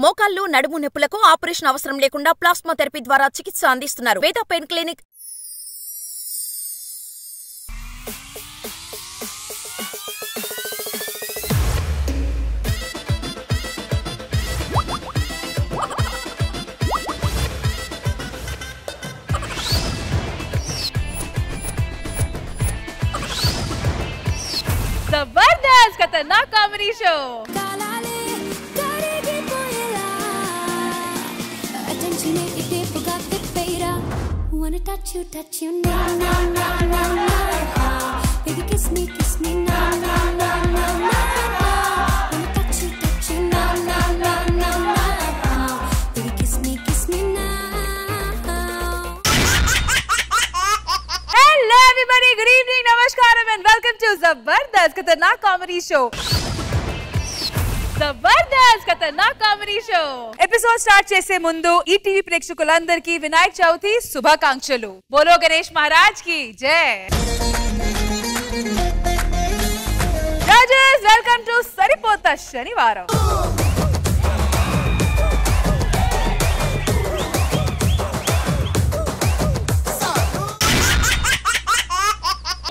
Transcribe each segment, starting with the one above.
మోకాళ్లు నడుము నొప్పులకు ఆపరేషన్ అవసరం లేకుండా ప్లాస్మా థెరపీ ద్వారా చికిత్స అందిస్తున్నారు వేద పెయిన్ క్లినిక్. जबरदस्त खतरनाक comedy show Wanna touch you na na na na na. Baby kiss me na na na na na. Wanna touch you na na na na na. Baby kiss me now. Hello everybody, good evening, namaskaram and welcome to Zabardast Khatarnak Comedy Show. Jabardasth Khatarnak comedy show episode start చేసే ముందు ఈ TV ప్రేక్షకులందరికీ వినాయక చవితి శుభాకాంక్షలు. బోలో గణేష్ మహారాజ్ కి జై. Judges welcome to సరిపోతా శనివారం.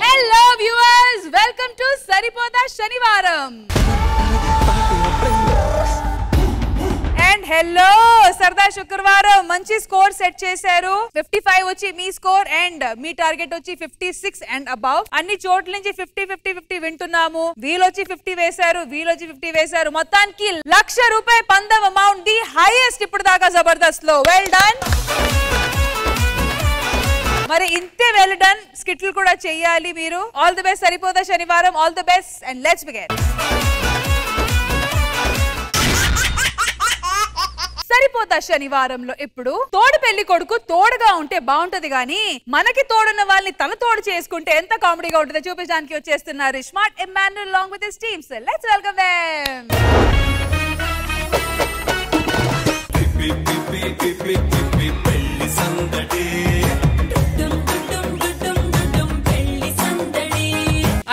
Hello viewers, welcome to సరిపోతా శనివారం. అండ్ హలో సరదా శుక్రవారం. మంచి స్కోర్ సెట్ చేశారు. 55 వచ్చి మీ స్కోర్ అండ్ మీ టార్గెట్ వచ్చి 56 అండ్ అబౌవ్. అన్ని చోట్ల నుంచి 50-50-50 వింటున్నాము. వీళ్ళొచ్చి 50 వేశారు, వీళ్ళొచ్చి 50 వేశారు. మొత్తానికి ₹1,00,000 పందెం అమౌంట్ ది హైయెస్ట్ ఇప్పుడు దాకా జబర్దస్త్ లో. Well done. మరి ఇంతే వెల్ డన్. స్కిట్లు కూడా చెయ్యాలి మీరు. All the best Saripodhaa Sanivaaram. All the best and let's begin. Saripodhaa శనివారంలో ఇప్పుడు తోడు పెళ్లి కొడుకు తోడుగా ఉంటే బాగుంటది గానీ మనకి తోడున్న వాళ్ళని తన తోడు చేసుకుంటే ఎంత కామెడీగా ఉంటుందో చూపించడానికి వచ్చేస్తున్నారు smart Emmanuel along with his team. So let's welcome them.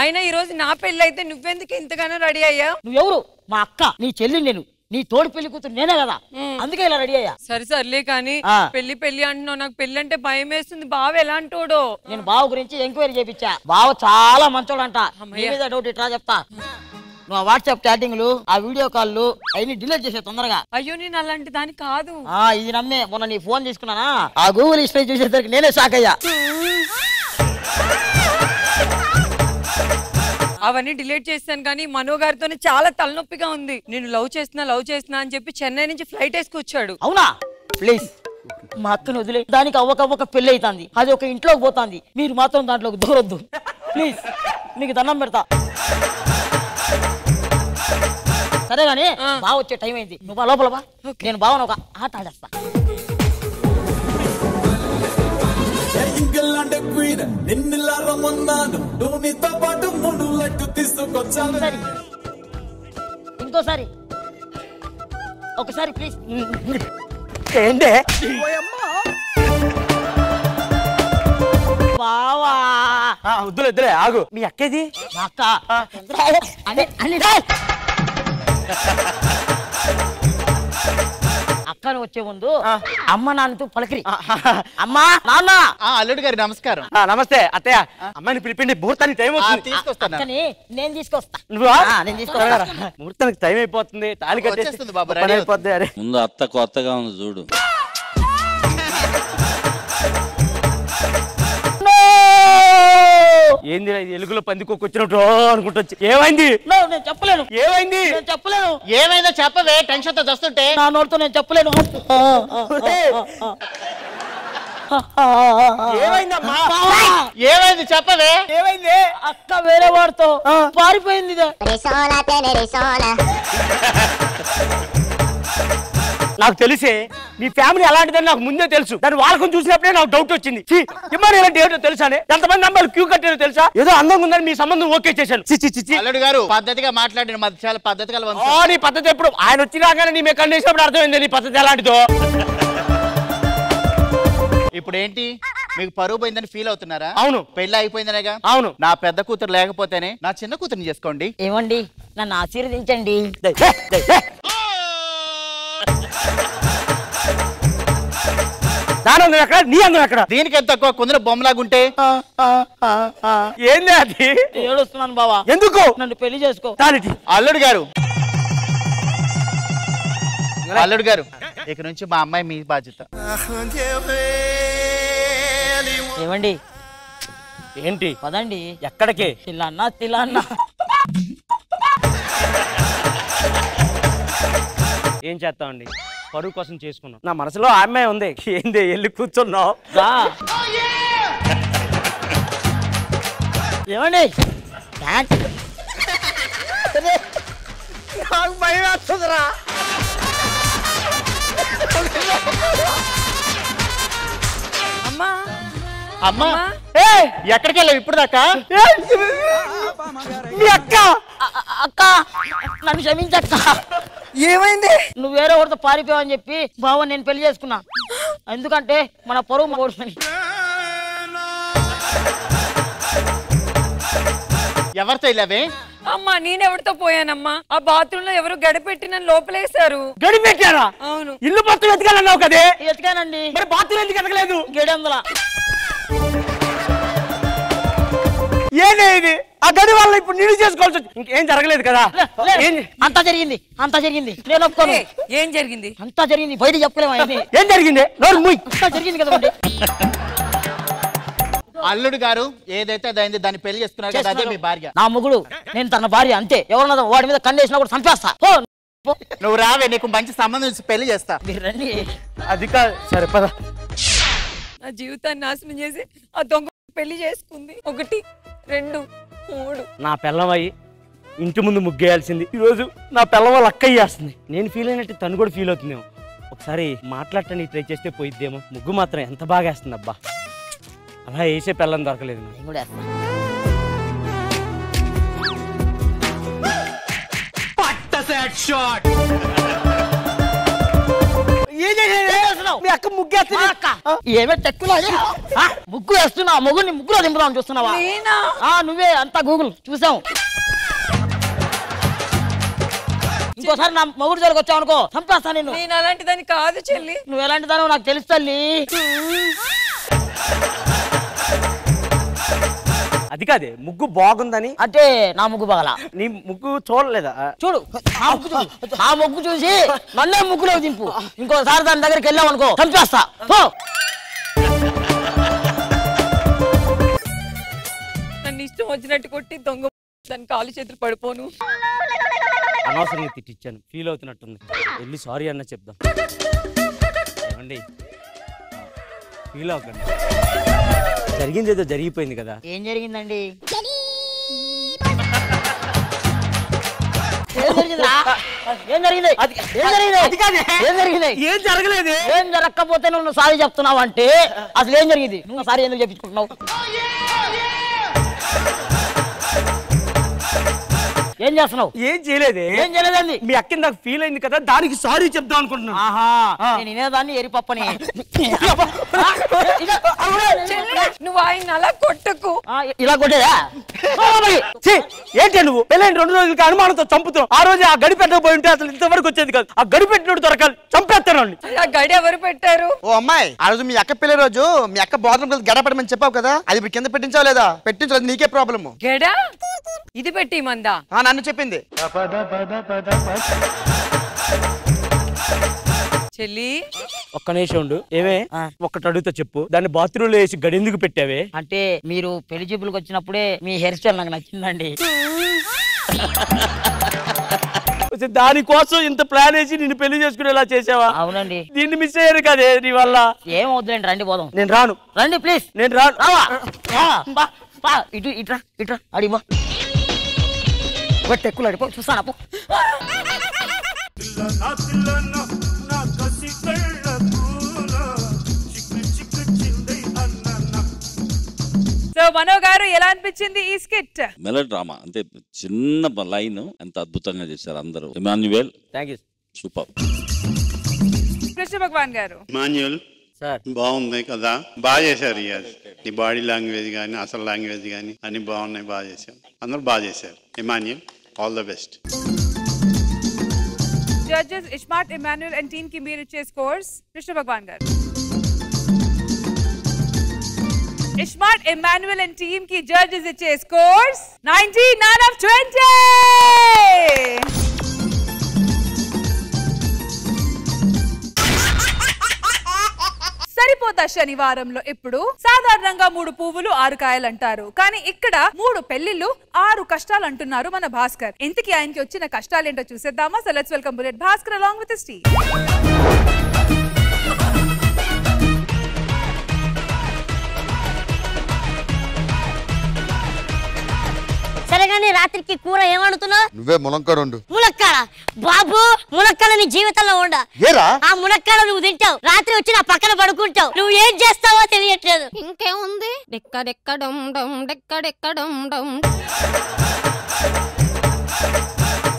అయినా ఈ రోజు నా పెళ్లి అయితే నువ్వెందుకు ఇంతగానో రెడీ అయ్యా? నువ్వెవరు? మా అక్క, నీ చెల్లి. నేను నీ తోడు పెళ్లి కూతురు నేనే కదా, అందుకే ఇలా రెడీ అయ్యా. సర్లే కానీ పెళ్లి అంటున్నావు. నాకు పెళ్లి అంటే భయం వేస్తుంది. బావ ఎలాంటోడో? నేను బావ గురించి ఎంక్వైరీ చేపించా. బావ చాలా మంచోడంట. మీద డౌట్ ఇట్లా చెప్తా. నువ్వు వాట్సాప్ చాటింగ్లు, ఆ వీడియో కాల్లు అవన్నీ డిలీట్ చేసే తొందరగా. అయ్యో నేను అలాంటి దాని కాదు. ఇది నమ్మే మొన్న నీ ఫోన్ తీసుకున్నానా, ఆ గూగుల్ హిస్టరీ చూసేసరికి నేనే షాక్ అయ్యా. అవన్నీ డిలీట్ చేస్తాను కానీ మనో గారితోనే చాలా తలనొప్పిగా ఉంది. నేను లవ్ చేస్తున్నా అని చెప్పి చెన్నై నుంచి ఫ్లైట్ వేసుకొచ్చాడు. అవునా? ప్లీజ్ మా అక్కను వదిలే. దానికి అవ్వక పెళ్లి అవుతుంది. అది ఒక ఇంట్లోకి పోతుంది. మీరు మాత్రం దాంట్లోకి దూరొద్దు ప్లీజ్. మీకు దండం పెడతా. సరే గానీ బావ వచ్చే టైం అయింది. నువ్వు లోపల బా. నేను బావను ఒక ఆట ఆడేస్తా. ఇంకోసారి ఒకసారి ప్లీజ్. ఏంటే బావా? వద్దులే ఆగు. మీ అక్కేది? మా అక్క అక్కను వచ్చే ముందు అమ్మ నాన్నతో పలకరి. అమ్మా నాన్న. అల్లుడు గారి నమస్కారం. నమస్తే అత్తయ్య. అమ్మాయిని పిలిపిండి, ముహూర్తానికి టైం అవుతుంది. తీసుకొస్తాను. నేను తీసుకొస్తా. నేను తీసుకొస్తా. ముహూర్తానికి టైం అయిపోతుంది. తాళి కట్టేస్తుంది బాబు. అయిపోద్ది. అరే ముందు అత్త కొత్తగా ఉంది చూడు. ఏంది ఎలుగులో పందికొచ్చినట్టు అనుకుంటొచ్చి. ఏమైంది? నేను చెప్పలేను. ఏమైంది? నేను చెప్పలేను. ఏమైందో చెప్పవే. టెన్షన్ తో వస్తుంటే నా నోటితో నేను చెప్పలేను. ఏమైందమ్మా? ఏమైంది చెప్పవే. ఏమైంది? అక్క వేరే వాడితో పారిపోయింది. నాకు తెలిసే మీ ఫ్యామిలీ అలాంటిదని నాకు ముందే తెలుసు. దాని వాళ్ళకం చూసినప్పుడే నాకు డౌట్ వచ్చింది. ఇలాంటి ఏంటో తెలుసానే? ఎంతమంది అమ్మాయిలు క్యూ కట్టారో తెలుసా? ఏదో అందంగా ఉందని మీ సంబంధం ఓకే చేశాను. అల్లుడు గారు పద్ధతిగా మాట్లాడిన మధ్య చాలా పద్ధతిగా నీ పద్ధతి ఎప్పుడు ఆయన వచ్చి రాగానే నీ మేము కండిసినప్పుడు అర్థమైంది నీ పద్ధతి ఎలాంటిదో. ఇప్పుడు ఏంటి మీకు పరువు పోయిందని ఫీల్ అవుతున్నారా? అవును. పెళ్లి అయిపోయిందనేగా. అవును. నా పెద్ద కూతురు లేకపోతేనే నా చిన్న కూతురుని చేసుకోండి. ఏమండి, నన్ను ఆశీర్వదించండి. దాని అందం ఎక్కడ నీ అందం ఎక్కడ దీనికి ఎంత తక్కువ కొందరు బొమ్మలాగుంటే ఏంది అది ఏడుస్తున్నాను బావా ఎందుకు నన్ను పెళ్లి చేసుకో తాలిటి అల్లుడు గారు అల్లుడు గారు ఇక నుంచి మా అమ్మాయి మీ బాధ్యత. ఏమండి ఏంటి పదండి ఎక్కడికి తిల్లన్నా ఏం చేస్తామండి పరువు కోసం చేసుకున్నాం నా మనసులో ఆమె ఉంది ఏంది వెళ్ళి కూర్చున్నావు ఏమండి నాకు భయం వస్తుందిరా అమ్మా అమ్మా ఎక్కడికి వెళ్ళావు ఇప్పుడు దాకా? మీ అక్క అక్క నన్ను క్షమించక్క. ఏమైంది నువ్వు వేరే ఒకరితో పారిపోయావని చెప్పి బావ నేను పెళ్లి చేసుకున్నా. ఎందుకంటే మన పరువు పోడుతుంది. ఎవరితో వెళ్ళావే? అమ్మా నేనెవరితో పోయానమ్మా? ఆ బాత్రూమ్ లో ఎవరు గడిపెట్టి నన్ను లోపలేశారు. గడిపెట్టారా? అవును. ఇల్లు మొత్తం ఎతకాలన్నావు కదే? ఎతకానండి. మరి బాత్రూమ్ ఎందుకు ఎతకలేదు? 700. ఏనే ఇది? ఆ గడి వల్ల ఇప్పుడు నిన్ను చేసుకోవాల్సి ఇంకేం జరగలేదు కదా? అంతా జరిగింది నేను ఒప్పుకోను. ఏం జరిగింది? అంతా జరిగింది బయట చెప్పలేము. ఏం జరిగింది? నోరు మూయ్. అంతా జరిగింది కదండి. అల్లుడు గారు ఏదైతే అదైంది దాన్ని పెళ్లి చేసుకున్నారు కదా, అదే మీ భార్య. నా మొగుడు, నేను తన భార్య అంతే. ఎవరన్నా వాడి మీద కన్నేసినా కూడా చంపేస్తా. నువ్వు రావే, నీకు మంచి సంబంధం ఇచ్చి పెళ్లి చేస్తా. మీరు రండి. అది కాదు సరే పద. నా జీవితాన్ని నాశనం చేసి ఆ దొంగ పెళ్లి చేసుకుంది. 1 2 3. నా పిల్లం అయ్యి ఇంటి ముందు ముగ్గేయాల్సింది ఈరోజు నా పిల్లం వాళ్ళ అక్క అయ్యేస్తుంది. నేను ఫీల్ అయినట్టు తను కూడా ఫీల్ అవుతుందేమో. ఒకసారి మాట్లాడటానికి ట్రై చేస్తే పోయిద్దేమో. ముగ్గు మాత్రం ఎంత బాగా వేస్తుంది అబ్బా. అలా వేసే పిల్లని దొరకలేదు. నేను కూడా వేస్తా. మీ అక్క ముగ్గేస్తుంది. ఏమే తెక్కులా ముగ్గు వేస్తున్నా. మొగుడిని ముగ్గులో దింపుదాం చూస్తున్నావా? నువ్వే అంతా గూగుల్ చూసాం. ఇంకోసారి నా మొగుడు జోలికి వచ్చావు అనుకో చంపేస్తా నేను. నేను అలాంటిదని కాదు చెల్లి. నువ్వు ఎలాంటి దానో నాకు తెలుసు తల్లి. అది కాదే ముగ్గు బాగుందని. అంటే నా ముగ్గు బాగలా? నీ ముగ్గు చూడలేదా? చూడు ఆ ముగ్గు చూసి నన్నే ముగ్గులో దింపు. ఇంకోసారి దాని దగ్గరికి వెళ్ళావు అనుకో చంపేస్తా. నన్ను ఇష్టం వచ్చినట్టు కొట్టి దొంగ దాని కాలు చేతులు పడిపోను. అనవసరంగా తిట్టించాను. ఫీల్ అవుతున్నట్టుంది. వెళ్ళి సారీ అన్న చెప్దాం. ఏమండి ఫీల్ అవ్వకండి. జరిగింది ఏదో జరిగిపోయింది కదా. ఏం జరిగిందండి? ఏం జరగలేదు. ఏం జరగకపోతే నువ్వు సారీ చెప్తున్నావు అంటే అసలు ఏం జరిగింది? నువ్వు సారీ ఎందుకు చెప్పించుకుంటున్నావు? ఏం చేస్తున్నావు? ఏం చేయలేదే. ఏం చేయలేదండి. మీ అక్క నాకు ఫీల్ అయింది కదా, దానికి సారీ చెప్దాం అనుకుంటున్నాను. నేను వినేదాన్ని ఎరిపప్పని. నువ్వు ఆయన అలా కొట్టకు. ఇలా కొట్టేదా? ఏంటి నువ్వు పెళ్ళైన 2 రోజులకి అనుమానంతో చంపుతావు. ఆ రోజు ఆ గడి పెట్టకపోయి ఉంటే అసలు ఇంతవరకు వచ్చేది కాదు. ఆ గడి పెట్టినోడు దొరకాలి, చంపేస్తాను. ఆ గడి ఎవరు పెట్టారు? ఓ అమ్మాయి, ఆ రోజు మీ అక్క పెళ్లి రోజు మీ అక్క బాత్రూమ్ గడ పెట్టమని చెప్పావు కదా, అది ఇప్పుడు కింద పెట్టించావు లేదా? పెట్టించలేదు, నీకే ప్రాబ్లమ్. గడ ఇది పెట్టి మందా? నన్ను చెప్పింది. చెల్లి ఒక్క నిమిషం ఉండు. ఏమే ఒక్కటి అడుగుతా చెప్పు, దాన్ని బాత్రూమ్ లో వేసి గడి ఎందుకు పెట్టావే? అంటే మీరు పెళ్లి చూపులకు వచ్చినప్పుడే మీ హెయిర్ స్టైల్ నాకు నచ్చిందండి. దానికోసం ఇంత ప్లాన్ వేసి నిన్ను పెళ్లి చేసుకునేలా చేసావా? అవునండి. దీన్ని మిస్ అయ్యారు కదే నీ వల్ల. ఏమవుతుందండి, రండి పోదాం. నేను రాను. రండి ప్లీజ్. నేను రాను. ఇటు ఇట్రా ఇట్రా అడిగో ఎక్కువ అడిపో చూస్తాను. అప్పు సో మనో గారు ఎలా అనిపించింది ఈ స్కిట్? మెలో డ్రామా అంటే చిన్న లైన్ ఎంత అద్భుతంగా చేశారు అందరూ. Emmanuel thank you, super. కృష్ణ భగవాన్ గారు. ఇమాన్యుయల్ సార్ బాగుంది కదా, బాగా చేశారు. నీ బాడీ లాంగ్వేజ్ కానీ అసలు లాంగ్వేజ్ కానీ అన్ని బాగున్నాయి, బాగా చేశారు. అందరూ బాగా చేశారు. Emmanuel all the best. Judges iSmart, Emmanuel and team కి మీరు ఇచ్చే స్కోర్స్. కృష్ణ భగవాన్ గారు. Ishmat, Emmanuel and team ki judges iche scores 99 of 20. సరిపోతా శనివారంలో ఇప్పుడు సాధారణంగా 3 పువ్వులు 6 కాయలు అంటారు, కానీ ఇక్కడ 3 పెళ్లిళ్ళు 6 కష్టాలు అంటున్నారు మన భాస్కర్. ఇంతకీ ఆయనకి వచ్చిన కష్టాలు ఏంటో చూసేద్దామా? So let's welcome bullet Bhaskar along with his team. సరే కానీ రాత్రికి కూర ఏమడుతున్నావు? నువ్వే ములంకాడ ఉండు. ములక్కాడ బాబు, ములక్కాడ నీ జీవితంలో ఉండ. ఆ ములక్కాడ నువ్వు తింటావు, రాత్రి వచ్చి నా పక్కన పడుకుంటావు. నువ్వు ఏం చేస్తావో తెలియట్లేదు. ఇంకేముంది? డెక్కడెక్కడం డెక్కడెక్కడం.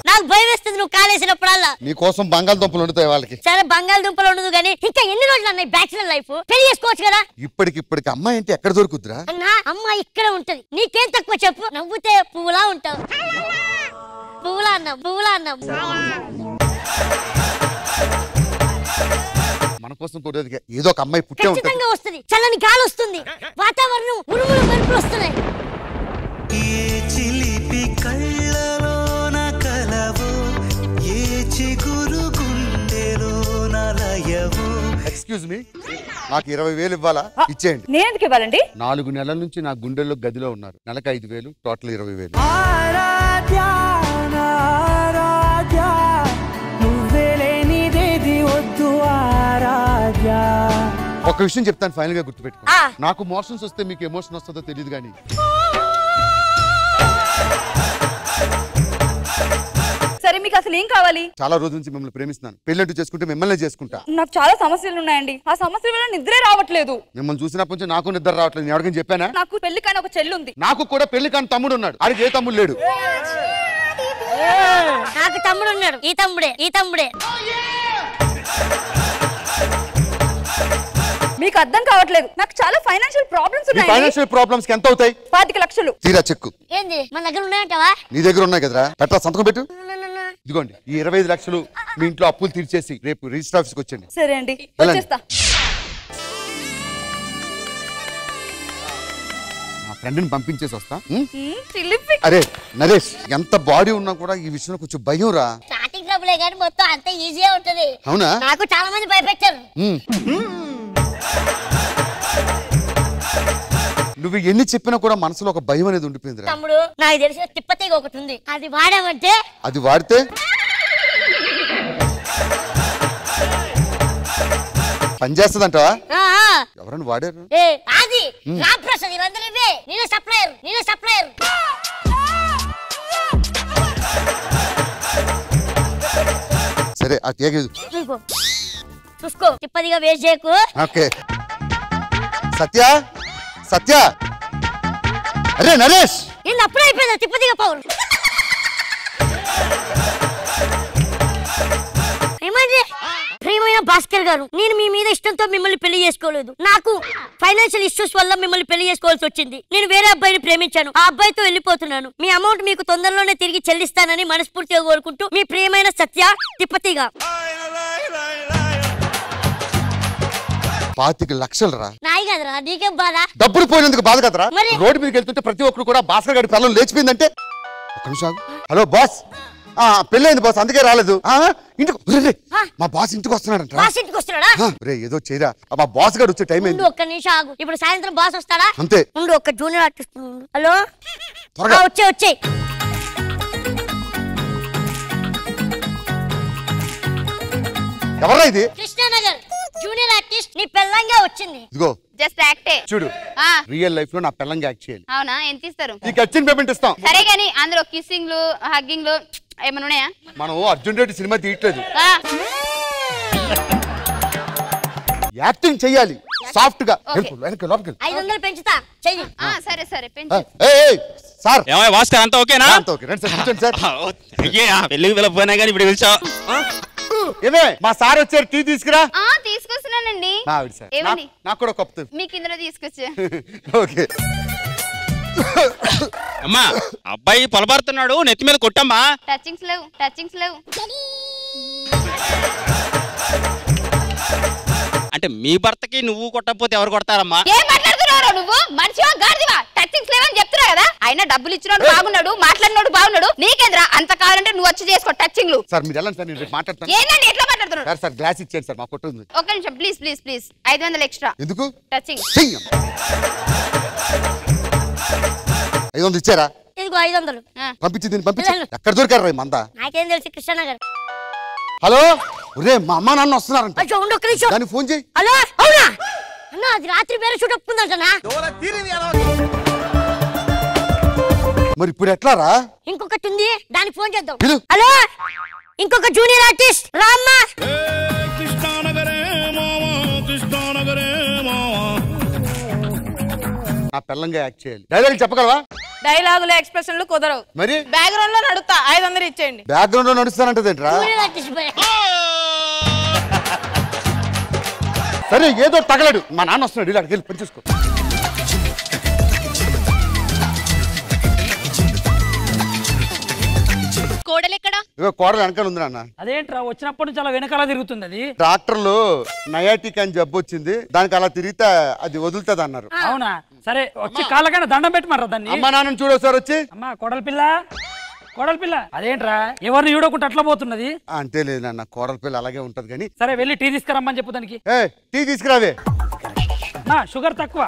నాకు భయం వేస్తుంది నువ్వు కాలేసినప్పుడల్లా. నీ కోసం బంగాళదుంపలు వండుతాయి వాళ్ళకి. సరే బంగాళదుంపలు ఉండదు కానీ ఇంకా ఎన్ని రోజులు అన్నాయి బ్యాచిలర్ లైఫ్? పెళ్లి చేసుకోవచ్చు కదా. ఇప్పటికి అమ్మాయి అంటే ఎక్కడ దొరుకుతురా? అన్నా అమ్మాయి ఇక్కడ ఉంటది, నీకేం తక్కువ చెప్పు? నవ్వుతే పువ్వులా ఉంటావు. పువ్వులా అన్నాం, పువ్వులా అన్నాం. మన కోసం కూడా ఏదో ఒక అమ్మాయి పుట్టే ఉంటుంది. ఖచ్చితంగా వస్తుంది, చల్లని గాలి వస్తుంది, వాతావరణం ఉరుములు మెరుపులు వస్తున్నాయి. ఎక్స్క్యూజ్ మీ, నాకు 20,000 ఇవ్వాలా? ఇచ్చేయండి. నేను ఎందుకు ఇవ్వాలండి? 4 నెలల నుంచి నా గుండెల్లో గదిలో ఉన్నారు. నెలకు 5,000, టోటల్ 20,000. ఒక విషయం చెప్తాను, ఫైనల్ గా గుర్తుపెట్టుకో. నాకు మోషన్స్ వస్తే మీకు ఎమోషన్ వస్తుందో తెలియదు కానీ సరే మీకు అసలు ఏం కావాలి? చాలా రోజుల నుంచి మిమ్మల్ని ప్రేమిస్తున్నాను. పెళ్ళంటూ చేసుకుంటే మిమ్మల్ని చేసుకుంటా. నాకు చాలా సమస్యలు ఉన్నాయండి, ఆ సమస్యల వల్ల నిద్రే రావట్లేదు. మిమ్మల్ని చూసినప్పటి నుంచి నాకు నిద్ర రావట్లేదు. నేను ఎవరికైనా చెప్పానా? నాకు పెళ్లి కానీ ఒక చెల్లి ఉంది. నాకు కూడా పెళ్లి కానీ తమ్ముడు ఉన్నాడు. అడిగి ఏ తమ్ముడు లేడు. నాకు తమ్ముడు ఉన్నాడు, ఈ తమ్ముడే, ఈ తమ్ముడే. మీకు అర్థం కావట్లేదు, నాకు చాలా ఫైనాన్షియల్ ప్రాబ్లమ్స్ ఉన్నాయి. ఫైనాన్షియల్ ప్రాబ్లమ్స్ కి ఎంత అవుతాయి? 25 లక్షలు. తీరా చెక్కు. ఏంది మన దగ్గర ఉన్నాయంటావా? నీ దగ్గర ఉన్నాయి కదరా, పెట్టరా సంతకం పెట్టు. ఇదిగోండి ఈ 25 లక్షలు మీ ఇంట్లో అప్పులు తీర్చేసి రేపు రిజిస్టర్ ఆఫీస్కి వచ్చండి. సరే అండి, వచ్చేస్తా. నా ఫ్రెండ్ని పంపించేసి వస్తా. అరే నరేష్, ఎంత బాడీ ఉన్నా కూడా ఈ విషయంలో కొంచెం భయం రా. స్టార్టింగ్ ట్రబులే కానీ మొత్తం అంత ఈజీగా ఉంటది. అవునా? నాకు చాలా మంది భయపెట్టారు. నువ్వు ఎన్ని చెప్పినా కూడా మనసులో ఒక భయం అనేది ఉండిపోయింది. తమ్ముడు నాకు తెలిసిన తిప్పతీగ ఒకటి ఉంది, అది వాడామంటే అది వాడితే పనిచేస్తుందంటవా? ఎవరన్నా వాడారు? అది రాప్రసాద్, ఇవందరూ ఇవే. నేనే సప్లయర్, నేనే సప్లయర్. సరే ఆ కేక్ చూసుకో, తిప్పదిగా వేస్ట్ చేయకు. ఓకే. సత్య, సత్య, అరే నరేష్, నేను అప్పుడే అయిపోయిందా తిప్పదిగా పౌరు? ఏమండి ప్రియమైన భాస్కర్ గారు, నేను మీ మీద ఇష్టంతో మిమ్మల్ని పెళ్లి చేసుకోలేదు. నాకు ఫైనాన్షియల్ ఇష్యూస్ వల్ల మిమ్మల్ని పెళ్లి చేసుకోవాల్సి వచ్చింది. నేను వేరే అబ్బాయిని ప్రేమించాను, ఆ అబ్బాయితో వెళ్ళిపోతున్నాను. మీ అమౌంట్ మీకు తొందరలోనే తిరిగి చెల్లిస్తానని మనస్ఫూర్తిగా కోరుకుంటూ మీ ప్రియమైన సత్య తిప్పతిగా. 25 లక్షలు రా. నాయి కదరా, నీకేం బాధ? డబ్బులు పోయినందుకు బాధ కదరా. రోడ్డు మీదకి వెళ్తుంటే ప్రతి ఒక్కరు కూడా భాస్కర్ గారి పిల్లలు లేచిపోయిందంటే. ఒక్క నిమిషం. హలో బాస్, పెళ్ళైంది బాస్, అందుకే రాలేదు. ఇంటికి మా బాస్ ఇంటికి వస్తున్నాడంట. బాస్ ఇంటికి వస్తున్నాడా? ఏదో చేయరా, మా బాస్ గారు వచ్చే టైం అయింది. ఒక్క నిమిషం ఆగు, ఇప్పుడు సాయంత్రం బాస్ వస్తాడా? అంతే. ఉండు, ఒక జూనియర్ ఆర్టిస్ట్. హలో, వచ్చే ఎవరా ఇది? కృష్ణానగర్ జూనియర్ ఆర్టిస్ట్, నీ పెళ్ళంగా వచ్చింది. ఇదిగో జస్ట్ యాక్టే చూడు, రియల్ లైఫ్ లో నా పెళ్ళంగా యాక్ట్ చేయాలి. అవునా? ఎంత ఇస్తారు? నీకు వచ్చిన పేమెంట్ ఇస్తాం. సరే గానీ అందులో కిస్సింగ్లు హగ్గింగ్లు ఏమైనా ఉన్నాయా? మనం అర్జున్ రెడ్డి సినిమా తీయట్లేదు, యాక్టింగ్ చెయ్యాలి సాఫ్ట్ గా. 500 పెంచుతా, చెయ్యి. సరే సరే పెంచు. సార్ భాస్కర్ అంతా ఓకేనా? అంతా ఓకే. రండి సార్, కూర్చోండి సార్. పెళ్ళికి పిలవపోయినా కానీ ఇప్పుడు పిలిచావు. ఏమే మా సార్ వచ్చారు, టీ తీసుకురా. తీసుకొస్తున్నానండి. నాకు కూడా కప్పు మీకు ఇందులో తీసుకొచ్చా. ఓకే. అమ్మా అబ్బాయి పొలబడుతున్నాడు, నెత్తి మీద కొట్టమ్మా. టచింగ్స్ లేవు, టచింగ్స్ లేవు. అంటే మీ భర్తకి నువ్వు కొట్టకపోతే ఎవరు కొడతారమ్మా? ఏం మాట్లాడుతున్నావు నువ్వు? మనిషివా గాడిదివా? టచింగ్స్ లేవని చెప్తున్నా కదా. అయినా డబ్బులు ఇచ్చినోడు బాగున్నాడు, మాట్లాడినోడు బాగున్నాడు. నీకేంద్రా అంత కావాలంటే నువ్వు వచ్చి చేసుకో టచింగ్లు. సార్ మీరు వెళ్ళండి సార్, నేను మాట్లాడతాను. ఏందండి ఎట్లా మాట్లాడుతున్నాడు? సార్ సార్ గ్లాస్ ఇచ్చేయండి సార్, మా కొట్టుంది. ఒక్క నిమిషం ప్లీజ్ ప్లీజ్ ప్లీజ్. 500 ఎక్స్ట్రా. ఎందుకు? టచింగ్. 500 ఇచ్చారా? ఇదిగో 500. పంపించి దీన్ని పంపించి. ఎక్కడ దొరికారు మందా? నాకేం తెలుసు కృష్ణనగర్. హలో ఒరే మా అమ్మ నాన్న వస్తున్నారంట. అచ్చా ఉండు ఒక్క నిమిషం. దానికి ఫోన్ చేయి. హలో అవునా అన్న, అది రాత్రి వేరే షూట్ ఒప్పుకుందంటనా? మరి ఇప్పుడు ఎట్లారా? ఇంకొకటి ఉంది, దానికి ఫోన్ చేద్దాం. హలో ఇంకొక జూనియర్ ఆర్టిస్ట్ రామ్మా. నా పిల్లంగా యాక్ట్ చేయాలి. డైలాగ్ చెప్పగలవా? డైలాగులు ఎక్స్ప్రెషన్లు కుదరవు. మరి బ్యాక్గ్రౌండ్ లో నడుస్తా. 500 ఇచ్చేయండి. బ్యాక్గ్రౌండ్ లో నడుస్తానంటదేంట్రా? సరే ఏదో తగలడు. మా నాన్న వస్తున్నాడు, ఇలా వెళ్ళి పని చూసుకో. కోడలు వెనకాల ఉంది నాన్న. అదేంట్రా వచ్చినప్పటి నుంచి అలా వెనకాల తిరుగుతుంది అది? డాక్టర్లు నయాటిక్ అని జబ్బు వచ్చింది, దానికి అలా తిరిగితే అది వదులుతుంది అన్నారు. అవునా? సరే వచ్చి కాళ్ళకైనా దండం పెట్టమన్నారు దాన్ని. అమ్మ నాన్నని చూడొకసారి వచ్చి. అమ్మా కోడల పిల్ల, కోడల పిల్ల. అదేంట్రా ఎవరిని చూడకుండా అట్లా పోతున్నది? అంతే లేదు నాన్న, కోడల పిల్ల అలాగే ఉంటది. కానీ సరే వెళ్ళి టీ తీసుకురమ్మని చెప్పు దానికి. టీ తీసుకురావే. షుగర్ తక్కువ.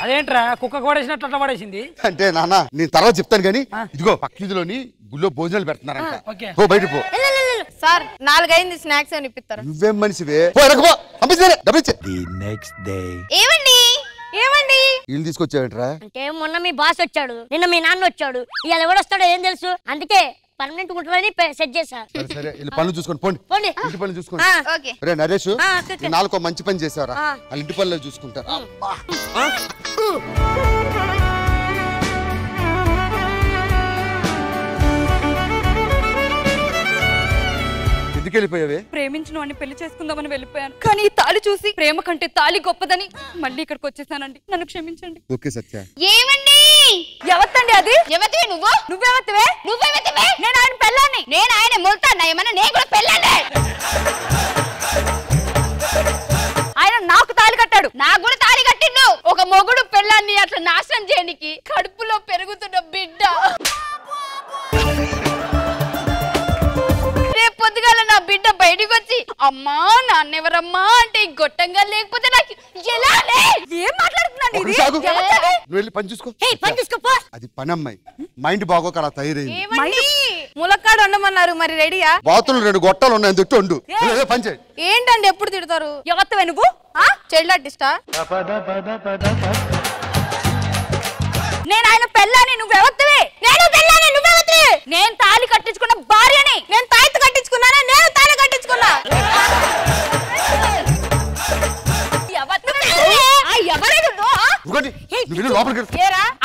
అదేంట్రా కుక్క కొడేసినట్లు అట్లా పడేసింది? అంటే నాన్న నేను తర్వాత చెప్తాను కానీ ఇదిగో పక్కీదిలోని గుళ్ళో భోజనాలు పెడుతున్నారంట. పో బయట పో. సార్ 4 అయింది, స్నాక్స్ అని ఇప్పిస్తారు. నువ్వేం మనిషివే? పో ఎనకపో. ఏమండి ఏమండి వీళ్ళు తీసుకొచ్చావేంట్రా? అంటే మొన్న మీ బాస్ వచ్చాడు, నిన్న మీ నాన్న వచ్చాడు, ఇవాళ ఎవడు వస్తాడో ఏం తెలుసు, అందుకే పర్మనెంట్ ఉంటుందని సెట్ చేశా. సరే వీళ్ళు పనులు చూసుకోండి, పోండి. ఇంటి పనులు చూసుకోండి. రే నరేష్, 4 మంచి పని చేసావరా, వాళ్ళ ఇంటి పనులు చూసుకుంటారు. ఎందుకు వెళ్ళిపోయావే? ప్రేమించిన వాడిని పెళ్లి చేసుకుందామని వెళ్ళిపోయాను, కానీ ఈ తాళి చూసి ప్రేమ కంటే తాళి గొప్పదని మళ్ళీ ఇక్కడికి వచ్చేసానండి. నన్ను క్షమించండి. ఓకే సత్య. ఏమండి? ఎవత్తండి అది? ఎవతివే నువ్వు? నువ్వెవతివే? నువ్వెవతివే? నేను ఆయన పెళ్ళాన్ని. నేను ఆయన మొల్తాన్నా ఏమన్నా? నేను కూడా పెళ్ళాన్ని. ఆయన నాకు తాళి కట్టాడు. నాకు కూడా తాళి కట్టిండు. ఒక మొగుడు పెళ్ళాన్ని అట్లా నాశనం చేయడానికి కడుపులో పెరుగుతున్న బిడ్డ. రేపు పొద్దుగాల నా బిడ్డ బయటికి వచ్చి అమ్మా నాన్నెవరమ్మా అంటే గొట్టంగా లేకపోతే నాకు ఎలా? ఏం మాట్లాడుతున్నాండి? నువ్వు వెళ్ళి పని చూసుకో. అది పని అమ్మాయి, మైండ్ బాగోక అలా తయారైంది. ములక్కాడు వండమన్నారు, మరి రెడీయా? బాతులు 2 గొట్టాలు ఉన్నాయి, తిట్టు వండు. పని చేయి. ఏంటండి ఎప్పుడు తిడతారు? ఎవత్తవే నువ్వు? చైల్డ్ ఆర్టిస్టా? నేను ఆయన పెళ్ళాని, నువ్వెవత్తవే? నేను పెళ్ళాని, నువ్వెవత్తవే? నేను తాళి కట్టించుకున్న భార్యని. నేను తాయితు కట్టించుకున్నానా? నేను తాళి కట్టించుకున్నా.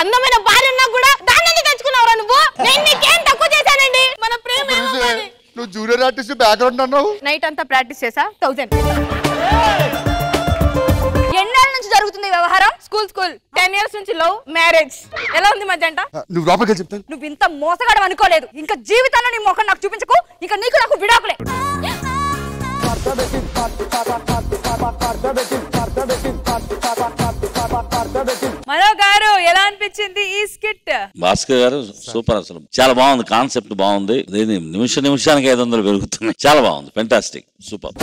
అందమైన భార్య ఉన్నా కూడా దాన్ని తెచ్చుకున్నావురా నువ్వు? నేను నీకేం తక్కువ చేశానండి? మన ప్రేమ నువ్వు జూనియర్ ఆర్టిస్ట్ బ్యాక్గ్రౌండ్ అన్నావు. నైట్ అంతా ప్రాక్టీస్ చేసా. 1000. ఎన్నేళ్ళ నుంచి జరుగుతుంది వ్యవహారం? స్కూల్ 10 ఇయర్స్ నుంచి లవ్ మ్యారేజ్. ఎలా ఉంది మధ్య అంట? నువ్వు లోపలికి చెప్తాను. నువ్వు ఇంత మోసగాడు అనుకోలేదు. ఇంకా జీవితంలో నీ ముఖం నాకు చూపించకు. ఇంకా నీకు నాకు విడాకులే. మనో గారు ఎలా అనిపించింది ఈ స్కిట్? భాస్కర్ గారు సూపర్, అసలు చాలా బాగుంది. కాన్సెప్ట్ బాగుంది. నిమిషానికి 500 పెరుగుతున్నాయి. చాలా బాగుంది. Fantastic, super.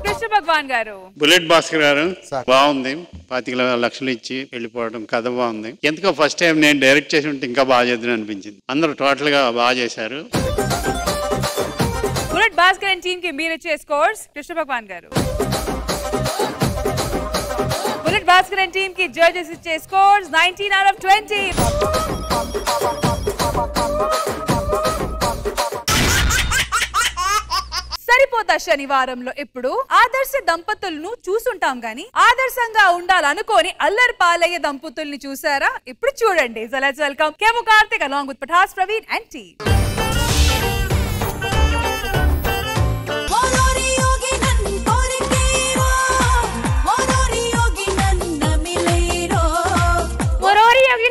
కృష్ణ భగవాన్ గారు. బుల్లెట్ భాస్కర్ గారు బాగుంది. 25 లక్షలు ఇచ్చి వెళ్ళిపోవడం, కథ బాగుంది. ఎందుకో ఫస్ట్ టైం నేను డైరెక్ట్ చేసి ఉంటే ఇంకా బాగా చేద్దాం అనిపించింది. అందరూ టోటల్ గా బాగా చేశారు. బుల్లెట్ భాస్కర్ అండ్ టీమ్ కి మీరు ఇచ్చే స్కోర్స్. కృష్ణ భగవాన్ గారు. బుల్లెట్ భాస్కర్ అండ్ టీమ్ కి జడ్జెస్ ఇచ్చే స్కోర్స్ 19 out of 20. సరిపోతా శనివారంలో ఇప్పుడు ఆదర్శ దంపతులను చూసుంటాం గాని ఆదర్శంగా ఉండాలనుకోని అల్లరి పాలయ్య దంపతుల్ని చూసారా? ఇప్పుడు చూడండి. So let's welcome Kevvu Karthik along with Pataas Praveen and team. వరోరి యోగి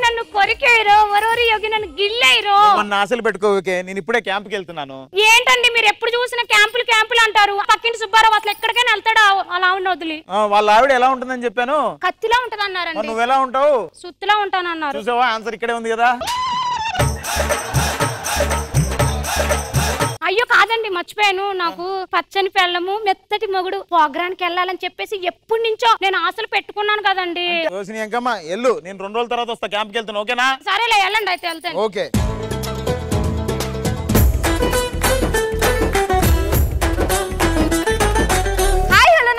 నన్ను కొరికేరో, వరోరి యోగి నన్ను గిల్లేరు. మన ఆశలు పెట్టుకోకే, నేను ఇప్పుడే క్యాంప్కి వెళ్తున్నాను. ఏంటండి మీరు ఎప్పుడు చూసినా క్యాంపులు క్యాంపులు అంటారు? పక్కింటి సుబ్బారావు అసలు ఎక్కడికైనా వెళ్తాడా? అలా వదిలి. వాళ్ళ ఆవిడ ఎలా ఉంటుందని చెప్పాను. కత్తిలా ఉంటది అన్నారండి. నువ్వు ఎలా ఉంటావు? సుత్తిలా ఉంటానన్నారు. చూసావా, ఆన్సర్ ఇక్కడే ఉంది కదా. అయ్యో కాదండి, మర్చిపోయాను. నాకు పచ్చని పెళ్ళము మెత్తటి మొగుడు ప్రోగ్రానికి వెళ్ళాలని చెప్పేసి ఎప్పటి నుంచో నేను ఆశలు పెట్టుకున్నాను కదండి. ఎల్లు, నేను 2 రోజుల తర్వాత వస్తా, క్యాంప్కి వెళ్తాను. ఓకేనా? సరేలే, వెళ్ళండి అయితే. వెళ్తాను. ఓకే.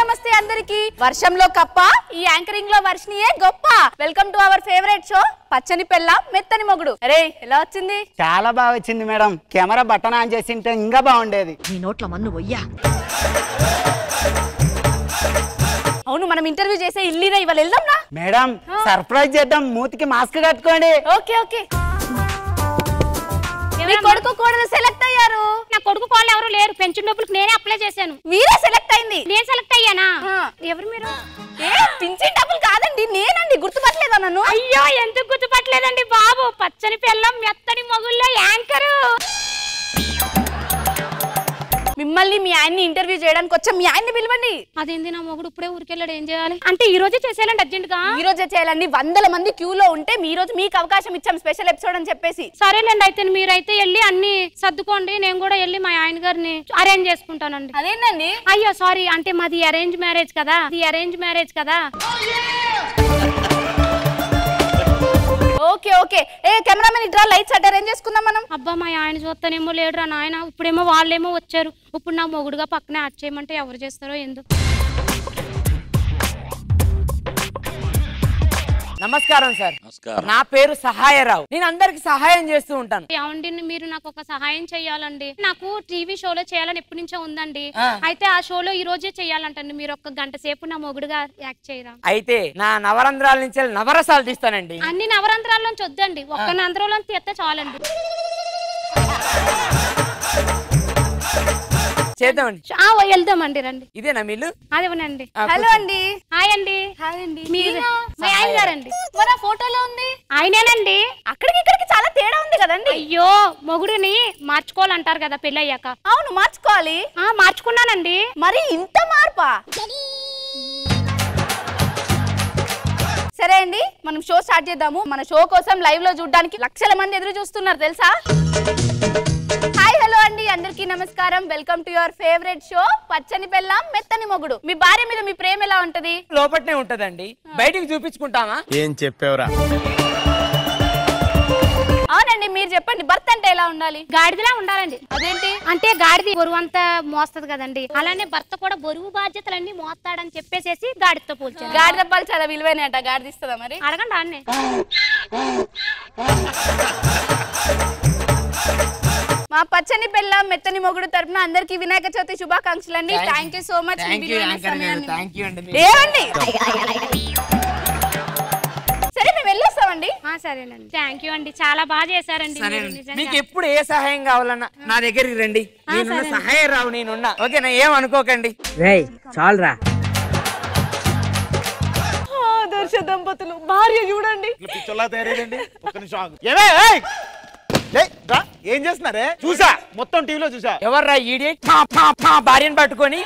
నమస్తే అందరికి. వర్షంలో కప్ప, ఈ యాంకరింగ్ లో వర్షినియే గొప్ప. Welcome to our favourite show పచ్చని పెళ్ళ మెత్తని మొగుడు. అరే ఎలా వచ్చింది? చాలా బాగా వచ్చింది మేడం. కెమెరా బటన్ ఆన్ చేసి ఉంటే ఇంకా బాగుండేది. నీ నోట్ల మన్ను వయ్యా. అవును, మనం ఇంటర్వ్యూ చేసే ఇల్లీదా, ఇవాళ వెళ్దాం నా మేడం. సర్ప్రైజ్ చేద్దాం, మూతికి మాస్క్ కట్టుకోండి. Okay okay. మీ కొడుకు కోడలు సెలెక్ట్ అయ్యారు. నా కొడుకు కోడలు ఎవరు లేరు. పెన్షన్ డబ్బులకు నేనే అప్లై చేశాను. మీరే సెలెక్ట్ అయింది? నేను సెలెక్ట్ అయ్యానా? ఎవరు మీరు? పింఛన్ డబ్బులు కాదండి, నేనండి. గుర్తుపట్టలేదా నన్ను? అయ్యో ఎందుకు గుర్తుపట్టలేదండి బాబు? పచ్చని పెళ్ళం మెత్తని మొగుళ్ళో యాంకరు. మిమ్మల్ని మీ ఆయన్ని ఇంటర్వ్యూ చేయడానికి వచ్చా. మీ ఆయన్ని పిలవండి. అదేంది, నా మొగుడు ఇప్పుడే ఊరికెళ్ళాడు, ఏం చేయాలి? అంటే ఈ రోజే చేసేయాలండి అర్జెంట్ గా? ఈ రోజే చేయాలండి. 100 మంది క్యూలో ఉంటే ఈ రోజు మీకు అవకాశం ఇచ్చాం, స్పెషల్ ఎపిసోడ్ అని చెప్పేసి. సరేలేండి, అయితే మీరైతే వెళ్ళి అన్ని సర్దుకోండి. నేను కూడా వెళ్ళి మా ఆయన గారిని అరేంజ్ చేసుకుంటానండి. అదేంటండి? అయ్యో సారీ, అంటే మాది అరేంజ్ మ్యారేజ్ కదా. అరేంజ్ మ్యారేజ్ కదా. Okay okay. ఏ కెమెరామెన్ ఇట్రా, లైట్స్ అట్ అరేంజ్ చేసుకుందాం మనం. అబ్బా మా ఆయన చూస్తానేమో లేడురా నాయన. ఇప్పుడేమో వాళ్ళేమో వచ్చారు. ఇప్పుడు నా మొగుడుగా పక్కనే యాడ్ చేయమంటే ఎవరు చేస్తారో ఎందుకు. నమస్కారం సార్. నమస్కారం. నా పేరు సహాయరావు. నేను అందరికి సహాయం చేస్తూ ఉంటాను. ఏమండి, మీరు నాకు ఒక సహాయం చేయాలండి. నాకు టీవీ షోలో చేయాలని ఎప్పటి నుంచో ఉందండి. అయితే ఆ షోలో ఈ రోజే చేయాలంటండి. మీరు 1 గంట సేపు నా మొగుడుగా యాక్ట్ చేయరా? అయితే నా నవరంధ్రాల నుంచి నవరసాలు తీస్తానండి. అన్ని నవరంధ్రాల నుంచి వద్దండి, ఒక్క నంధ్రంలో తీస్తే చాలండి. చేద్దామండి. వెళ్దామండి, రండి. ఇదేనా మీలు? అదేనండి. హలో అండి. హాయ్ అండి. హాయ్ అండి. మీరు మా ఆయన గారండి. మన ఫోటోలో ఉంది ఆయనేనండి. అక్కడికి ఇక్కడికి చాలా తేడా ఉంది కదండి. అయ్యో, మొగుడిని మార్చుకోవాలంటారు కదా పెళ్ళయ్యాక. అవును, మార్చుకోవాలి. మార్చుకున్నానండి. మరి ఇంత మార్పా? సరే అండి, మనం షో స్టార్ట్ చేద్దాము. మన షో కోసం లైవ్ లో చూడడానికి లక్షల మంది ఎదురు చూస్తున్నారు తెలుసా. హాయ్ హలో అండి, అందరికీ నమస్కారం. Welcome to your favourite show పచ్చని పెళ్ళాం మెత్తని మొగుడు. మీ భార్య మీద మీ ప్రేమ ఎలా ఉంటది? లోపట్నే ఉంటదండి, బయటికి చూపించుకుంటామా? ఏం చెప్పావురా? అవునండి, మీరు చెప్పండి, భర్త అంటే ఎలా ఉండాలి? గాడిదలా ఉండాలండి. అదేంటి? అంటే గాడిది బరువు అంతా మోస్తది కదండి, అలానే భర్త కూడా బరువు బాధ్యతలన్నీ మోస్తాడని చెప్పేసేసి గాడితో పోల్చారు. గాడిద పాలు చాలా విలువైనట. గాడిద ఇస్తుందా మరి? అడగండి అన్నే. మా పచ్చని పెళ్ళాం మెత్తని మొగుడు తరపున అందరికి వినాయక చవితి శుభాకాంక్షలు అండి. Thank you so much. ఏమండి, సరే మేము వెళ్ళొస్తామండి. సరేనండి, థ్యాంక్ యూ అండి, చాలా బాగా చేశారండి. మీకు ఎప్పుడు ఏ సహాయం కావాలన్నా నా దగ్గరికి రండి. నేనున్న సహాయం రావు, నేనున్నా. ఓకేనా? ఏం అనుకోకండి. చాలరా. దర్శ దంపతులు భార్య చూడండి. ఏం చేస్తున్నారే? చూసా, మొత్తం టీవీలో చూసా. ఎవర్రా ఈడియట్? భార్యను పట్టుకొని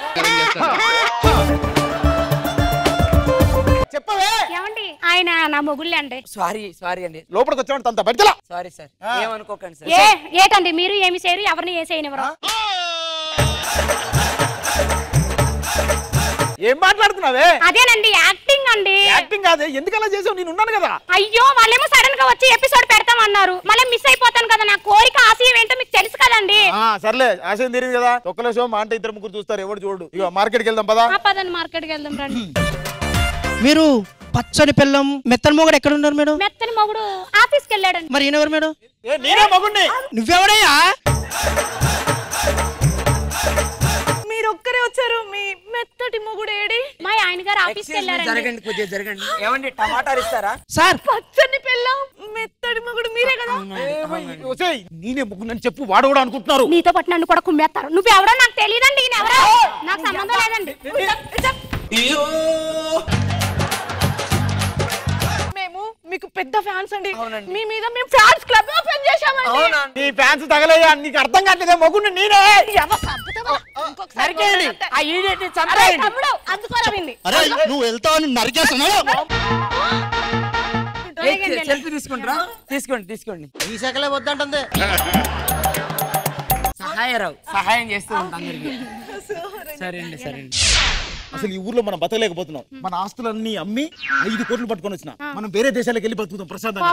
చెప్పవే. ఏమండి, ఆయన నా మొగుళ్ళే అండి. సారీ అండి. లోపలికి వచ్చామంటే అంత బయటలా. సారీ సార్, ఏమనుకోకండి సార్. ఏటండి మీరు ఏమి చేయరు, ఎవరిని ఏ చేయనివ్వరు. ఏం మాట్లాడుతున్నావే? అదేనండి యాక్టింగ్ అండి. యాక్టింగ్ కాదే, ఎందుకలా చేసావు? నేను ఉన్నాను కదా. అయ్యో, వాళ్ళేమో సడన్ గా వచ్చి ఎపిసోడ్ పెడతామన్నారు. మళ్ళీ మిస్ అయిపోతాను కదా. నా కోరిక ఆశయం ఏంటో మీకు తెలుసు కదండి. సర్లే, ఆశయం తీరింది కదా. ఒక్కల షో మా అంటే 2-3 చూస్తారు, ఎవరు చూడు. ఇక మార్కెట్కి వెళ్దాం పదా. పదండి, మార్కెట్కి వెళ్దాం రండి. మీరు పచ్చని పిల్లం మెత్తని మొగుడు ఎక్కడ ఉన్నారు మేడం? మెత్తని మొగుడు ఆఫీస్కి వెళ్ళాడండి. మరి ఈయనెవరు మేడం? నేనే మొగుడిని. నువ్వెవడయ్యా? మీరు ఒక్కరే వచ్చారు. మీ మెత్తటి మొగుడు ఏడి? మా ఆయన గారు ఆఫీస్కి వెళ్ళారండి. జరగండి, కొద్దిగా జరగండి. ఏమండి, టమాటాలు ఇస్తారా? సార్, పచ్చని పెళ్ళాం మెత్తటి మొగుడు మీరే కదా. నేనే మొగుడిని చెప్పు, వాడు కూడా అనుకుంటున్నారు. నీతో పాటు నన్ను కూడా కుమ్మేస్తారు. నువ్వెవరో నాకు తెలియదండి. ఈయనెవరో నాకు సంబంధం లేదండి. మేము మీకు పెద్ద ఫ్యాన్స్ అండి. మీ మీద మేము ఫ్యాన్స్ క్లబ్ ఓపెన్ నీ ఫ్యాన్స్ తగలయ్యా, నీకు అర్థం కావట్లేదే, మొగుడు నేనే. నరికేయండి ఆ ఈడియట్ని చంపేయండి. అరే నువ్వు వెళ్తావు నరికేస్తున్నావు. సెల్ఫీ తీసుకుంటారా? తీసుకోండి. ఈ శాఖలే వద్దంటుంది. సహాయం చేస్తూ ఉంటాం అందరికి. సరే అండి. అసలు ఈ ఊర్లో మనం బతకలేకపోతున్నాం. మన ఆస్తులన్నీ అమ్మి 5 కోట్లు పట్టుకొని వచ్చిన మనం వేరే దేశాలకు వెళ్ళి బతుకుతాం ప్రశాంతంగా.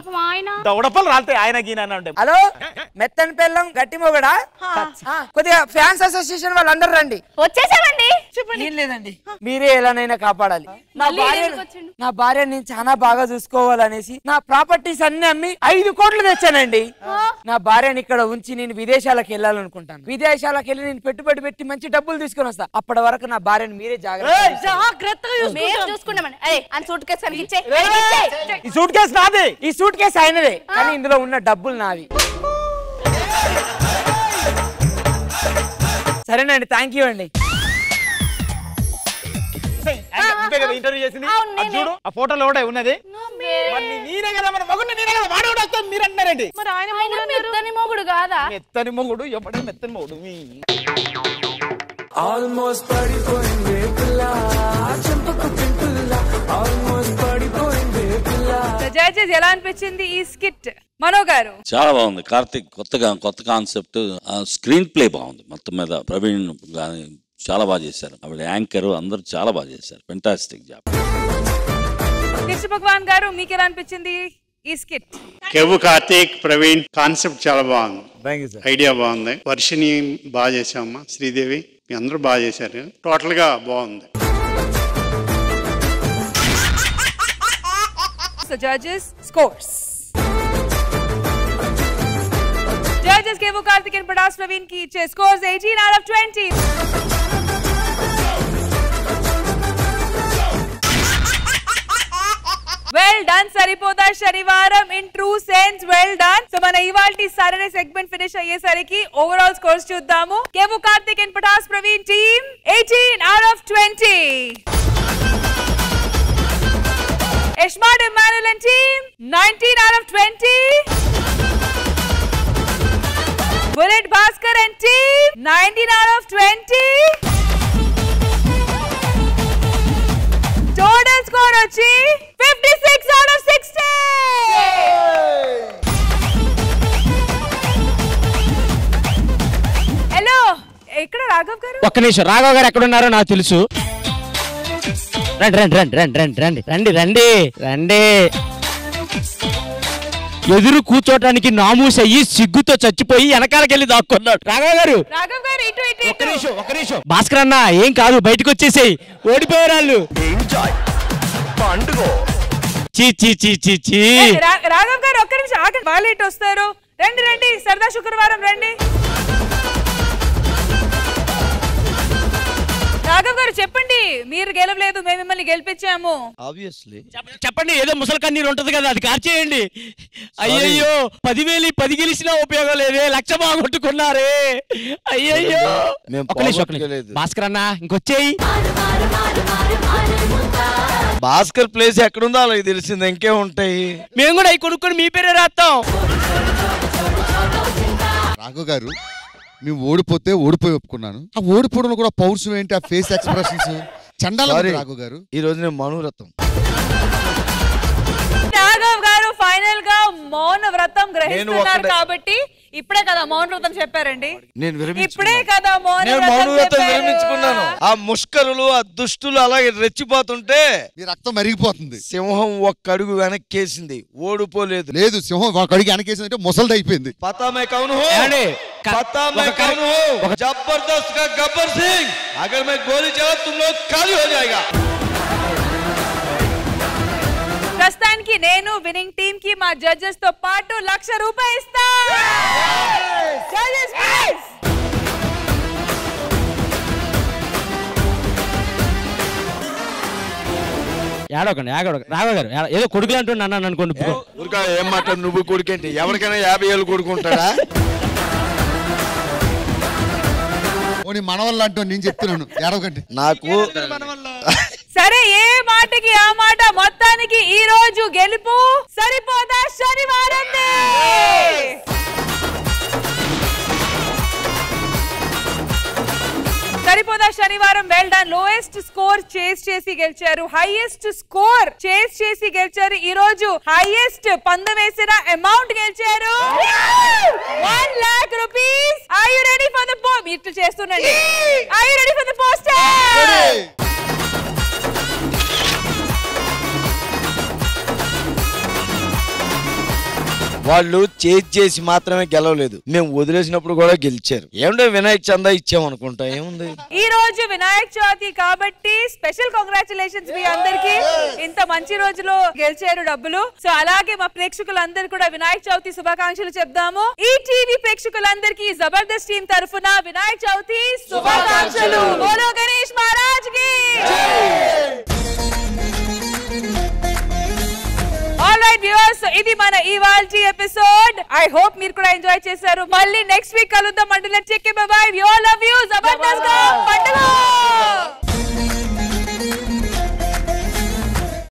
దవడపలు రాలితే ఆయన గీన అంటే. హలో, మెత్తని పెళ్ళం గట్టి మొగడా? కొద్దిగా ఫ్యాన్స్ అసోసియేషన్ వాళ్ళందరూ రండి. వచ్చేసామండి. ఏం లేదండి, మీరే ఎలానైనా కాపాడాలి. నా భార్య నేను చాలా బాగా చూసుకోవాలనేసి నా ప్రాపర్టీస్ అన్ని అమ్మి 5 కోట్లు తెచ్చానండి. నా భార్యని ఇక్కడ ఉంచి నేను విదేశాలకు వెళ్ళాలనుకుంటాను. విదేశాలకు వెళ్ళి నేను పెట్టుబడి పెట్టి మంచి డబ్బులు తీసుకొని వస్తా. అప్పటి వరకు నా భార్యను మీరే జాగ్రత్తగా చూసుకున్నామని. ఈ సూట్ కేసు నాది, ఈ సూట్ కేసు ఆయనదే, కానీ ఇందులో ఉన్న డబ్బులు నావి. సరేనండి, థ్యాంక్ యూ అండి. ఇంటర్వ్యూ చేసింది చూడు, ఆ ఫోటోలో కూడా ఉన్నది. నేనే కదా మన మొగుడు, నేనే కదా వాడు కూడా వస్తాం మీరు అంటారండి. మెత్తని మొగుడు కాదా? మెత్తని మొగుడు ఎప్పుడైనా మెత్తని మొగుడు. ఆల్మోస్ట్ పడిపోయింది పిల్ల, చెంపకు పింపుల్లా ఆల్మోస్ట్ పడిపోయింది పిల్ల. జడ్జెస్ ఎలా అనిపించింది ఈ స్కిట్? మనో గారు చాలా బాగుంది. కార్తిక్ కొత్త కాన్సెప్ట్, స్క్రీన్ ప్లే బాగుంది. మొత్తం మీద ప్రవీణ్ గాని చాలా బాగా చేశారు. ఆవిడ యాంకర్ అందరూ చాలా బాగా చేశారు. Fantastic job. కృష్ణ భగవాన్ గారు మీకు ఎలా అనిపించింది ఈ స్కిట్? కెవ్వు కార్తీక్, ప్రవీణ్ కాన్సెప్ట్ చాలా బాగుంది. ఐడియా బాగుంది. వర్షిని బాగా చేసామమ్మా, శ్రీదేవి మీ అందరూ బాగా చేశారు. టోటల్ గా బాగుంది. Judges scores. Judges Kevu Karthik and Padas Praveen ki iche scores 18 out of 20. Well done Saripota Shanivaram, in true sense well done. So mana ivalti Saturday segment finish ayyesariki overall scores chuddaamu. Kevu Karthik and Padas Praveen team 18 out of 20. Ishmael Emmanuel and team 19 out of 20. Bullet Bhaskar and team 19 out of 20. Total score వచ్చి 56 out of 60. Hello, ఎక్కడ రాఘవ్ గారు? ఒక్క నిమిషం, రాఘవ్ గారు ఎక్కడ ఉన్నారో నాకు తెలుసు. రండి. ఎదురు కూర్చోటానికి నామూస్ అయ్యి సిగ్గుతో చచ్చిపోయి వెనకాలకెళ్ళి దాక్కున్నాడు. రాఘవ్ గారు ఒక్క నిమిషం. భాస్కర్ అన్న ఏం కాదు, బయటకు వచ్చేసేయి, ఓడిపోయారు. రాఘవ్ గారు ఒక్క నిమిషం ఆగండి, వాళ్ళు ఎటు వస్తారు? రండి సరదా శుక్రవారం రండి. రాఘవ్ గారు చెప్పండి, మీరు గెలవలేదు, మేము మిమ్మల్ని గెలిపించాము. ఆబ్వియస్లీ చెప్పండి, ఏదో ముసలి కన్నీరు ఉంటది కదా, అది కార్చేయండి. అయ్యయ్యో 10,000 గెలిచినా ఉపయోగం లేదే, 1,00,000 బాగొట్టుకున్నారే. అయ్యయ్యో. భాస్కర్ అన్న ఇంకొచ్చేయి. భాస్కర్ ప్లేస్ ఎక్కడుందో అలాగే తెలిసింది, ఇంకే ఉంటాయి. మేము కూడా అవి కొనుక్కొని మీ పేరే రాస్తాం. రాఘవ్ గారు, మేము ఓడిపోతే ఓడిపోయి ఒప్పుకున్నాను. ఆ ఓడిపోవడం కూడా పౌరుషం ఏంటి, ఆ ఫేస్ ఎక్స్ప్రెషన్స్ చండాలం. రాఘవ్ గారు ఈ రోజు నేను మౌనవ్రతం. రాఘవ్ గారు ఫైనల్ గా మౌన వ్రతం గ్రహిస్తున్నారు కాబట్టి ఇప్పుడే కదా మౌన వ్రతం చెప్పారండి. ఇప్పుడే కదా మౌన వ్రతం విరమించుకున్నాను. ఆ ముష్కరులు, ఆ దుష్టులు అలాగే రెచ్చిపోతుంటే మీ రక్తం మరిగిపోతుంది. సింహం ఒక్క అడుగు వెనక్కేసింది, ఓడిపోలేదు. లేదు, సింహం ఒక అడుగు వెనకేసింది అంటే ముసలిది అయిపోయింది. పతామే కౌన్ హో, పతామే కౌన్ హో, జబర్దస్త్ కా గబ్బర్ సింగ్, అగర్ మే గోలీ చలా తుమ్ లోగ్ ఖాళీ హో జాయేగా. ప్రస్తుతానికి నేను విన్నింగ్ టీమ్ కి మా జడ్జెస్ తో పాటు 1,00,000 రూపాయలు ఇస్తా. ఏడవకండి. రాఘవ్ గారు ఏదో కొడుకులు అంటున్నా అన్నాను అనుకోండి. ఏం మాట నువ్వు కొడుకేంటి? ఎవరికైనా 50 ఏళ్ళు కొడుకుంటాడా? మనవల్ల అంటూ నేను చెప్తున్నాను, ఏడవకండి. నాకు సరే, ఏ మాటకి ఆ మాట, మొత్తానికి ఈ రోజు గెలుపు సరిపోదా శనివారం. శనివారం వెల్ డన్. లోయెస్ట్ స్కోర్ చేసి గెలిచారు, హైయెస్ట్ స్కోర్ చేసి గెలిచారు. ఈ రోజు హైయెస్ట్ పందెం వేసిన అమౌంట్ గెలిచారు 1 lakh rupees. Are you ready for the post? ఇట్లా చేస్తుండండి. Are you ready for the poster? వాళ్ళు చేసి మాత్రమే గెలవలేదు, మేము వదిలేసినప్పుడు కూడా గెలిచారు. ఏమంటే వినాయక చందా ఇచ్చామనుకుంటా, ఏముంది. ఈ రోజు వినాయక చవితి కాబట్టి స్పెషల్ కంగ్రాచులేషన్స్ మీ అందరికి. ఇంత మంచి రోజులో గెలిచారు డబ్బులు. సో అలాగే మా ప్రేక్షకులందరూ కూడా వినాయక చవితి శుభాకాంక్షలు చెప్దాము. ఈ టీవీ ప్రేక్షకులందరికీ జబర్దస్త్ టీం తరఫున వినాయక చవితి శుభాకాంక్షలు. బోలో గణేష్ మహారాజ్ కి. ఆల్రైట్ వ్యూవర్స్, ఇది మన ఇవాల్టి ఎపిసోడ్. ఐ హోప్ మీరు కూడా ఎంజాయ్ చేశారు. మళ్ళీ నెక్స్ట్ వీక్ కలుద్దాం. Until then take care, bye bye. We all love you. Jabardasth.